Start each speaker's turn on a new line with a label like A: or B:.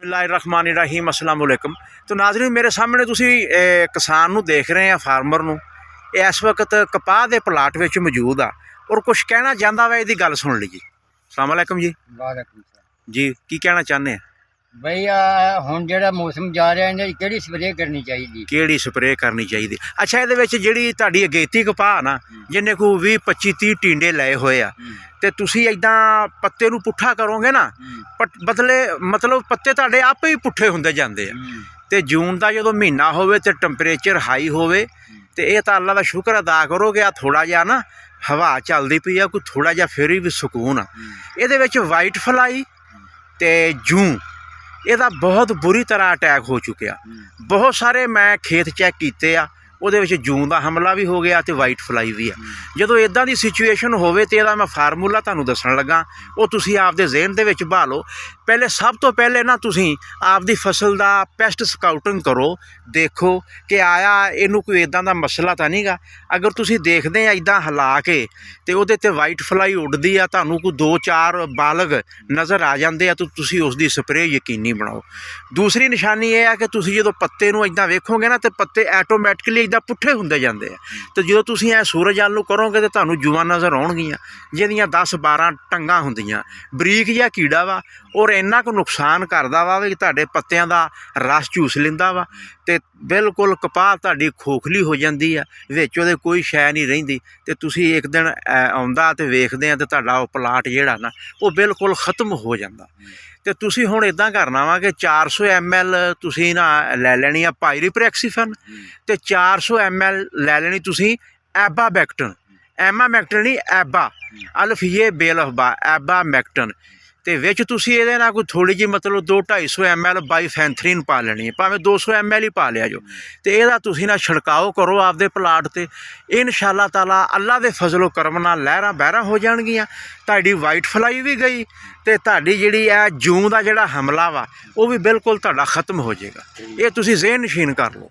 A: बिस्मिल्लाहिर्रहमानिर्रहीम अस्सलाम वालेकुम। तो नाज़रीन मेरे सामने तुसी किसान नूं देख रहे हैं, फार्मर नूं। इस वक्त कपाह के प्लाट में मौजूद आ और कुछ कहना चाहता वा, इसकी गल सुन लीजिए। अस्सलाम वालेकुम जी।
B: वालेकुम सलाम।
A: जी की कहना चाहते हैं?
B: बई हुण जिहड़ा मौसम जा रहा है किहड़ी स्प्रे करनी चाहिए?
A: किहड़ी स्प्रे करनी चाहिए? अच्छा, ये जिहड़ी तुहाडी अगेती कपाह ना, जिन्ने को 20-25-30 टिंडे लए होए आ, ते तुसी इदां पत्ते नूं पुट्ठा करोगे ना, मतलब पत्ते तुहाडे आपे ही पुट्ठे हुंदे जांदे आ। ते जून का जो महीना होवे ते टैंपरेचर हाई होवे ते इह तां अल्लाह दा शुक्र अदा करो कि थोड़ा जिहा ना हवा चलदी पई आ, कोई थोड़ा जिहा फिर भी सुकून आ। इहदे विच वाइट फ्लाई ते जूं ਇਹਦਾ बहुत बुरी तरह अटैक हो चुकिया। बहुत सारे मैं खेत चैक किए आ, ਉਹਦੇ ਵਿੱਚ ਜੂਨ ਦਾ ਹਮਲਾ ਵੀ ਹੋ ਗਿਆ ਤੇ ਵਾਈਟ ਫਲਾਈ ਵੀ ਆ। ਜਦੋਂ ਇਦਾਂ ਦੀ ਸਿਚੁਏਸ਼ਨ ਹੋਵੇ ਤੇ ਇਹਦਾ ਮੈਂ ਫਾਰਮੂਲਾ ਤੁਹਾਨੂੰ ਦੱਸਣ ਲੱਗਾ, ਉਹ ਤੁਸੀਂ ਆਪਦੇ ਜ਼ਿਹਨ ਦੇ ਵਿੱਚ ਬਹਾ ਲਓ। ਪਹਿਲੇ ਸਭ ਤੋਂ ਪਹਿਲੇ ਨਾ ਤੁਸੀਂ ਆਪਦੀ ਫਸਲ ਦਾ ਪੈਸਟ ਸਕਾਊਟਿੰਗ ਕਰੋ, ਦੇਖੋ ਕਿ ਆਇਆ ਇਹਨੂੰ ਕੋਈ ਇਦਾਂ ਦਾ ਮਸਲਾ ਤਾਂ ਨਹੀਂਗਾ। ਅਗਰ ਤੁਸੀਂ ਦੇਖਦੇ ਆ ਇਦਾਂ ਹਿਲਾ ਕੇ ਤੇ ਉਹਦੇ ਤੇ ਵਾਈਟ ਫਲਾਈ ਉੱਡਦੀ ਆ, ਤੁਹਾਨੂੰ ਕੋਈ 2-4 ਬਾਲਗ ਨਜ਼ਰ ਆ ਜਾਂਦੇ ਆ ਤਾਂ ਤੁਸੀਂ ਉਸ ਦੀ ਸਪਰੇਅ ਯਕੀਨੀ ਬਣਾਓ। ਦੂਸਰੀ ਨਿਸ਼ਾਨੀ ਇਹ ਆ ਕਿ ਤੁਸੀਂ ਜਦੋਂ ਪੱਤੇ ਨੂੰ ਇਦਾਂ ਵੇਖੋਗੇ ਨਾ ਤੇ ਪੱਤੇ ਆਟੋਮੈਟਿਕਲੀ इदा पुट्ठे हुंदे जांदे आ। तो जो तुसीं सूरज वाल नूं करोगे तो तुहानूं जुआं नज़र आउणगीਆਂ जिहदियां 10-12 टंगां हुंदियां। बरीक जिहा कीड़ा वा और इन्ना कुछ नुकसान करदा वा कि तुहाडे पत्तियां दा रस चूस लैंदा वा ते बिल्कुल कपाह तुहाडी खोखली हो जांदी आ, विच उहदे कोई शै नहीं रहिंदी। ते तुसीं एक दिन आउंदा ते वेखदे आ ते तुहाडा ओह प्लाट जिहड़ा ना वो बिल्कुल खत्म हो जांदा। तो तुसीं हुण इदां करना वा कि 400 ml तुसीं ना लै लैनी आ पायरीप्रैक्सीफन ते 400 ml लै लैनी तुसीं एबामैक्टन। एमामैक्टन नहीं, एबा अल्फिए बेलफबा एबामैक्टन। तो विच तुसीं इहदे नाल कोई थोड़ी जी मतलब 200-250 ml बाईफैंथरीन पा लैनी है, भावें 200 ml ही पा लिया जो। तो यदा तुसीं ना छिड़काओ करो आपदे प्लाट ते, इंशाअल्लाह ताला अल्लाह दे फजलो करम नाल लहरां बहरां हो जाणगीਆਂ। तुहाडी वाइट फ्लाई भी गई ते तुहाडी जिहड़ी है जूं दा जिहड़ा हमला वा वो भी बिल्कुल तुहाडा खत्म हो जाएगा। ये तुसीं ज़हन नशीन कर लो।